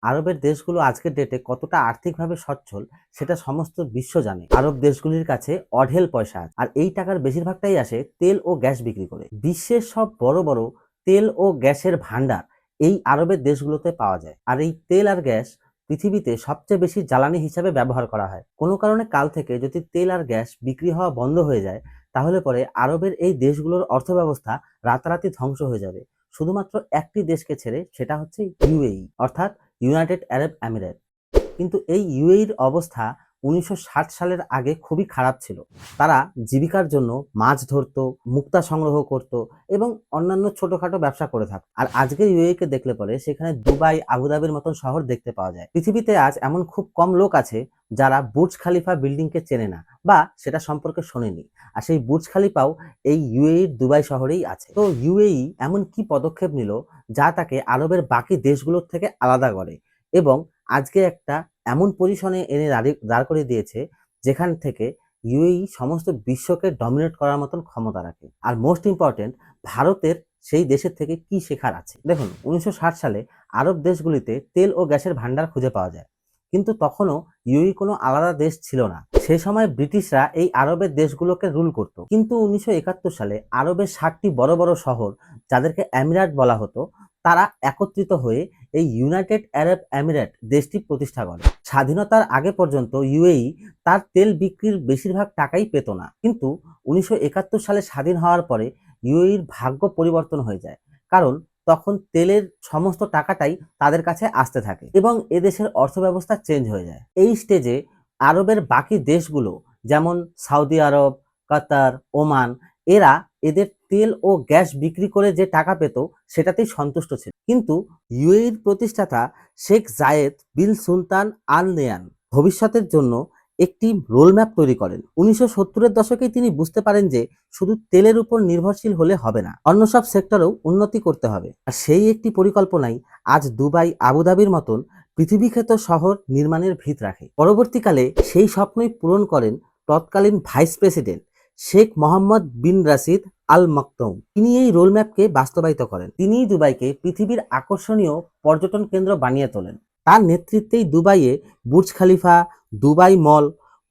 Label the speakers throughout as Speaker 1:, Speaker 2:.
Speaker 1: আরবের দেশগুলো আজকের ডেটে কতটা আর্থিকভাবে সচ্ছল সেটা সমস্ত বিশ্ব জানে। আরব দেশগুলির কাছে অঢেল পয়সা আছে, আর এই টাকার বেশিরভাগটাই আসে তেল ও গ্যাস বিক্রি করে। বিশ্বের সব বড় বড় তেল ও গ্যাসের ভান্ডার এই আরবের দেশগুলোতে পাওয়া যায়, আর এই তেল আর গ্যাস পৃথিবীতে সবচেয়ে বেশি জ্বালানি হিসাবে ব্যবহার করা হয়। কোনো কারণে কাল থেকে যদি তেল আর গ্যাস বিক্রি হওয়া বন্ধ হয়ে যায়, তাহলে পরে আরবের এই দেশগুলোর অর্থব্যবস্থা রাতারাতি ধ্বংস হয়ে যাবে। শুধুমাত্র একটি দেশকে ছেড়ে, সেটা হচ্ছে ইউএই, অর্থাৎ ইউনাইটেড আরব আমিরাত। কিন্তু এই ইউএইর অবস্থা ১৯৬০ সালের আগে খুবই খারাপ ছিল। তারা জীবিকার জন্য মাছ ধরতো, মুক্তা সংগ্রহ করত এবং অন্যান্য ছোটখাটো ব্যবসা করে থাকত। আর আজকের ইউএইকে দেখলে পরে সেখানে দুবাই, আবুধাবির মতন শহর দেখতে পাওয়া যায়। পৃথিবীতে আজ এমন খুব কম লোক আছে যারা বুর্জ খালিফা বিল্ডিংকে চেনে না বা সেটা সম্পর্কে শোনেনি। আর সেই বুর্জ খালিফাও এই ইউএইর দুবাই শহরেই আছে। তো ইউএই এমন কি পদক্ষেপ নিল যা তাকে আরবের বাকি দেশগুলোর থেকে আলাদা করে এবং আজকে একটা এমন পজিশনে এনে দাঁড় করিয়ে দিয়েছে যেখান থেকে ইউএই সমস্ত বিশ্বকে ডমিনেট করার মতন ক্ষমতা রাখে। আর মোস্ট ইম্পর্টেন্ট, ভারতের সেই দেশের থেকে কি শেখার আছে। দেখুন, ১৯৬০ সালে আরব দেশগুলিতে তেল ও গ্যাসের ভান্ডার খুঁজে পাওয়া যায়, কিন্তু তখনও ইউএই কোনো আলাদা দেশ ছিল না। সে সময় ব্রিটিশরা এই আরবের দেশগুলোকে রুল করত। কিন্তু ১৯৭১ সালে আরবের ৭টি বড় বড় শহর, যাদেরকে আমিরাত বলা হতো, তারা একত্রিত হয়ে এই ইউনাইটেড আরব আমিরাত দেশটি প্রতিষ্ঠা করে। স্বাধীনতার আগে পর্যন্ত ইউএই তার তেল বিক্রির বেশিরভাগ টাকাই পেত না, কিন্তু ১৯৭১ সালে স্বাধীন হওয়ার পরে ইউএইর ভাগ্য পরিবর্তন হয়ে যায়, কারণ তখন তেলের সমস্ত টাকাটাই তাদের কাছে আসতে থাকে এবং এদেশের অর্থব্যবস্থা চেঞ্জ হয়ে যায়। এই স্টেজে আরবের বাকি দেশগুলো, যেমন সৌদি আরব, কাতার, ওমান, এরা এদের তেল ও গ্যাস বিক্রি করে যে টাকা পেত সেটাতেই সন্তুষ্ট ছিল। কিন্তু ইউএইর প্রতিষ্ঠাতা শেখ জায়েদ বিন সুলতান আল নেয়ান ভবিষ্যতের জন্য একটি রোডম্যাপ তৈরি করেন। ১৯৭০-এর দশকে তিনি বুঝতে পারেন যে শুধু তেলের উপর নির্ভরশীল হলে হবে না, অন্য সব সেক্টরেও উন্নতি করতে হবে। আর সেই একটি পরিকল্পনাই আজ দুবাই, আবুধাবির মতন পৃথিবীখ্যাত শহর নির্মাণের ভিত রাখে। পরবর্তীকালে সেই স্বপ্নই পূরণ করেন তৎকালীন ভাইস প্রেসিডেন্ট শেখ মোহাম্মদ বিন রাশিদ আল মাকতুম। তিনি এই রোডম্যাপকে বাস্তবায়িত করেন। তিনিই দুবাইকে পৃথিবীর আকর্ষণীয় পর্যটন কেন্দ্র বানিয়ে তোলেন। তার নেতৃত্বেই দুবাইয়ে বুর্জ খালিফা, দুবাই মল,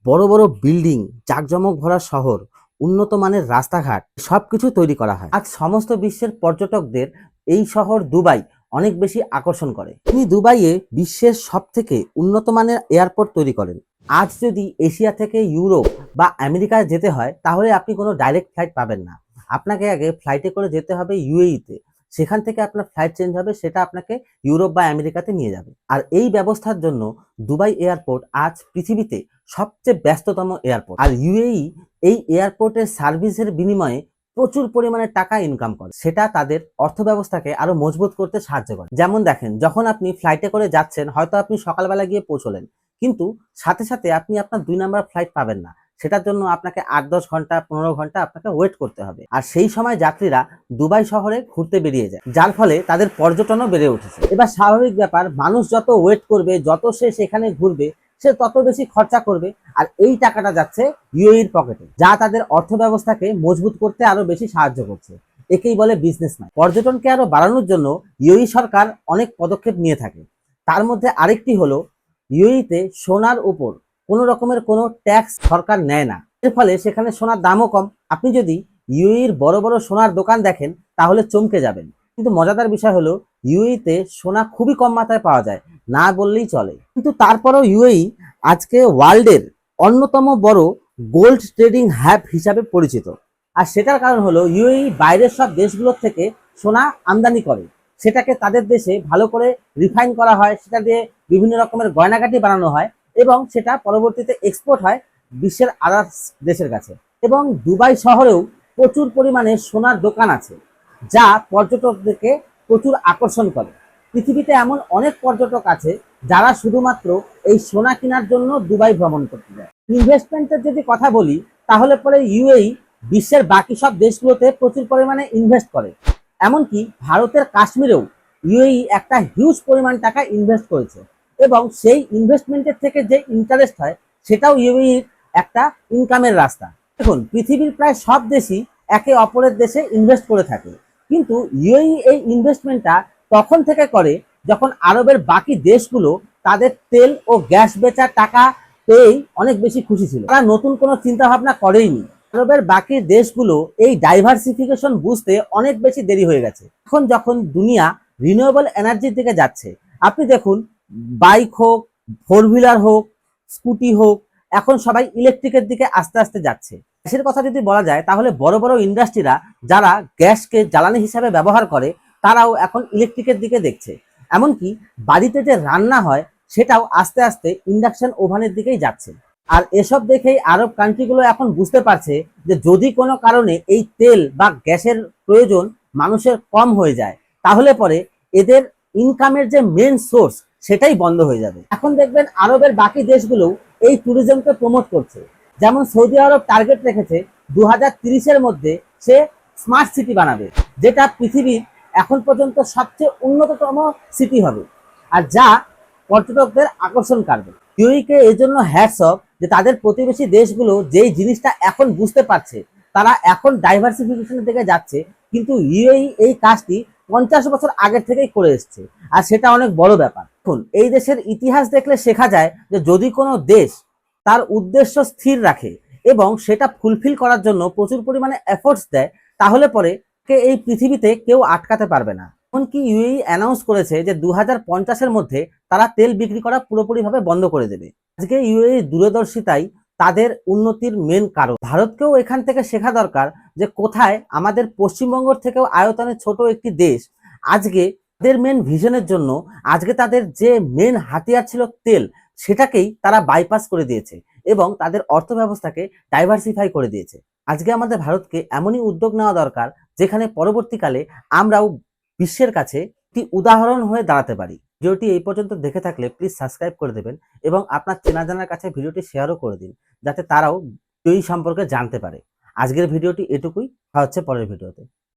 Speaker 1: বড় বড় বিল্ডিং, জাঁকজমক ভরা শহর, উন্নত মানের রাস্তাঘাট সবকিছু তৈরি করা হয়। আজ সমস্ত বিশ্বের পর্যটকদের এই শহর দুবাই অনেক বেশি আকর্ষণ করে। তিনি দুবাইয়ে বিশ্বের সবথেকে উন্নত মানের এয়ারপোর্ট তৈরি করেন। আজ যদি এশিয়া থেকে ইউরোপ বা আমেরিকায় যেতে হয়, তাহলে আপনি কোনো ডাইরেক্ট ফ্লাইট পাবেন না। আপনাকে আগে ফ্লাইটে করে যেতে হবে ইউএইতে, সেখান থেকে আপনার ফ্লাইট চেঞ্জ হবে, সেটা আপনাকে ইউরোপ বা আমেরিকাতে নিয়ে যাবে। আর এই ব্যবস্থার জন্য দুবাই এয়ারপোর্ট আজ পৃথিবীতে সবচেয়ে ব্যস্ততম এয়ারপোর্ট। আর ইউএই এই এয়ারপোর্টের সার্ভিসের বিনিময়ে প্রচুর পরিমাণে টাকা ইনকাম করে, সেটা তাদের অর্থব্যবস্থাকে আরো মজবুত করতে সাহায্য করে। যেমন দেখেন, যখন আপনি ফ্লাইটে করে যাচ্ছেন, হয়তো আপনি সকালবেলা গিয়ে পৌঁছলেন, কিন্তু সাথে সাথে আপনি আপনার ২ নাম্বার ফ্লাইট পাবেন না। সেটার জন্য আপনাকে ৮-১০ ঘন্টা, ১৫ ঘন্টা আপনাকে ওয়েট করতে হবে। আর সেই সময় যাত্রীরা দুবাই শহরে ঘুরতে বেরিয়ে যায়, যার ফলে তাদের পর্যটনও বেড়ে উঠেছে। এবার স্বাভাবিক ব্যাপার, মানুষ যত ওয়েট করবে, যত সে সেখানে ঘুরবে, সে তত বেশি খরচা করবে। আর এই টাকাটা যাচ্ছে ইউএইর পকেটে, যা তাদের অর্থব্যবস্থাকে মজবুত করতে আরো বেশি সাহায্য করছে। একেই বলে বিজনেস ম্যান। পর্যটনকে আরো বাড়ানোর জন্য ইউএই সরকার অনেক পদক্ষেপ নিয়ে থাকে। তার মধ্যে আরেকটি হলো, ইউএইতে সোনার উপর কোনো রকমের কোনো ট্যাক্স সরকার নেয় না। এর ফলে সেখানে সোনার দামও কম। আপনি যদি ইউএইর বড় বড় সোনার দোকান দেখেন, তাহলে চমকে যাবেন। কিন্তু মজাদার বিষয় হলো, ইউএইতে সোনা খুবই কম মাত্রায় পাওয়া যায়, না বললেই চলে। কিন্তু তারপরেও ইউএই আজকে ওয়ার্ল্ডের অন্যতম বড় গোল্ড ট্রেডিং হাব হিসাবে পরিচিত। আর সেটার কারণ হলো, ইউএই বাইরের সব দেশগুলোর থেকে সোনা আমদানি করে, সেটাকে তাদের দেশে ভালো করে রিফাইন করা হয়, সেটা দিয়ে বিভিন্ন রকমের গয়নাগাটি বানানো হয় এবং সেটা পরবর্তীতে এক্সপোর্ট হয় বিশ্বের আদার্স দেশের কাছে। এবং দুবাই শহরেও প্রচুর পরিমাণে সোনার দোকান আছে, যা পর্যটকদেরকে প্রচুর আকর্ষণ করে। পৃথিবীতে এমন অনেক পর্যটক আছে যারা শুধুমাত্র এই সোনা কেনার জন্য দুবাই ভ্রমণ করতে যায়। ইনভেস্টমেন্টের যদি কথা বলি, তাহলে পরে ইউএই বিশ্বের বাকি সব দেশগুলোতে প্রচুর পরিমাণে ইনভেস্ট করে। এমনকি ভারতের কাশ্মীরেও ইউএই একটা হিউজ পরিমাণ টাকা ইনভেস্ট করেছে এবং সেই ইনভেস্টমেন্টের থেকে যে ইন্টারেস্ট হয়, সেটাও ইউএইর একটা ইনকামের রাস্তা। দেখুন, পৃথিবীর প্রায় সব দেশই একে অপরের দেশে ইনভেস্ট করে থাকে, কিন্তু ইউএই এই ইনভেস্টমেন্টটা তখন থেকে করে যখন আরবের বাকি দেশগুলো তাদের তেল ও গ্যাস বেচার টাকা পেয়েই অনেক বেশি খুশি ছিল, তারা নতুন কোনো চিন্তা ভাবনা করেইনি। আরবের বাকি দেশগুলো এই ডাইভার্সিফিকেশন বুঝতে অনেক বেশি দেরি হয়ে গেছে। এখন যখন দুনিয়া রিনিউয়েবল এনার্জির দিকে যাচ্ছে, আপনি দেখুন বাইক হোক, ফোর হুইলার হোক, স্কুটি হোক, এখন সবাই ইলেকট্রিকের দিকে আস্তে আস্তে যাচ্ছে। গ্যাসের কথা যদি বলা যায় তাহলে বড় বড় ইন্ডাস্ট্রিরা যারা গ্যাসকে জ্বালানি হিসাবে ব্যবহার করে তারাও এখন ইলেকট্রিকের দিকে দেখছে। এমনকি বাড়িতে যে রান্না হয় সেটাও আস্তে আস্তে ইন্ডাকশন ওভেনের দিকেই যাচ্ছে। আর এসব দেখেই আরব কান্ট্রিগুলো এখন বুঝতে পারছে যে যদি কোনো কারণে এই তেল বা গ্যাসের প্রয়োজন মানুষের কম হয়ে যায় তাহলে পরে এদের ইনকামের যে মেন সোর্স সেটাই বন্ধ হয়ে যাবে। এখন দেখবেন আরবের বাকি দেশগুলো এই ট্যুরিজমকে প্রমোট করছে। যেমন সৌদি আরব টার্গেট রেখেছে 2030-এর মধ্যে সে স্মার্ট সিটি বানাবে, যেটা পৃথিবীর এখন পর্যন্ত সবচেয়ে উন্নততম সিটি হবে, আর যা পর্যটকদের আকর্ষণ কাটবে। ইউএইকে এই জন্য হ্যাটস অফ যে তাদের প্রতিবেশী দেশগুলো যেই জিনিসটা এখন বুঝতে পারছে, তারা এখন ডাইভার্সিফিকেশনের দিকে যাচ্ছে, কিন্তু ইউএই এই কাজটি 50 বছর আগের থেকেই করে এসছে, আর সেটা অনেক বড় ব্যাপার। এখন এই দেশের ইতিহাস দেখলে শেখা যায় যে যদি কোনো দেশ তার উদ্দেশ্য স্থির রাখে এবং সেটা ফুলফিল করার জন্য প্রচুর পরিমাণে এফোর্টস দেয় তাহলে পরে এই পৃথিবীতে কেউ আটকাতে পারবে না। এমনকি ইউএই অ্যানাউন্স করেছে যে 2050-এর মধ্যে তারা তেল বিক্রি করা পুরোপুরিভাবে বন্ধ করে দেবে। আজকে ইউএই দূরদর্শিতাই তাদের উন্নতির মেন কারণ। ভারতকেও এখান থেকে শেখা দরকার যে কোথায় আমাদের পশ্চিমবঙ্গের থেকেও আয়তনে ছোট একটি দেশ আজকে তাদের মেন ভিশনের জন্য আজকে তাদের যে মেন হাতিয়ার ছিল তেল, সেটাকেই তারা বাইপাস করে দিয়েছে এবং তাদের অর্থ ব্যবস্থাকে ডাইভার্সিফাই করে দিয়েছে। আজকে আমাদের ভারতকে এমনই উদ্যোগ নেওয়া দরকার যেখানে পরবর্তীকালে আমরাও বিশ্বের কাছে একটি উদাহরণ হয়ে দাঁড়াতে পারি। ভিডিওটি এই পর্যন্ত দেখে থাকলে প্লিজ সাবস্ক্রাইব করে দেবেন এবং আপনার চেনা জানার কাছে ভিডিওটি শেয়ারও করে দিন, যাতে তারাও এই সম্পর্কে জানতে পারে। আজকের ভিডিওটি এটুকুই, হচ্ছে পরের ভিডিওতে।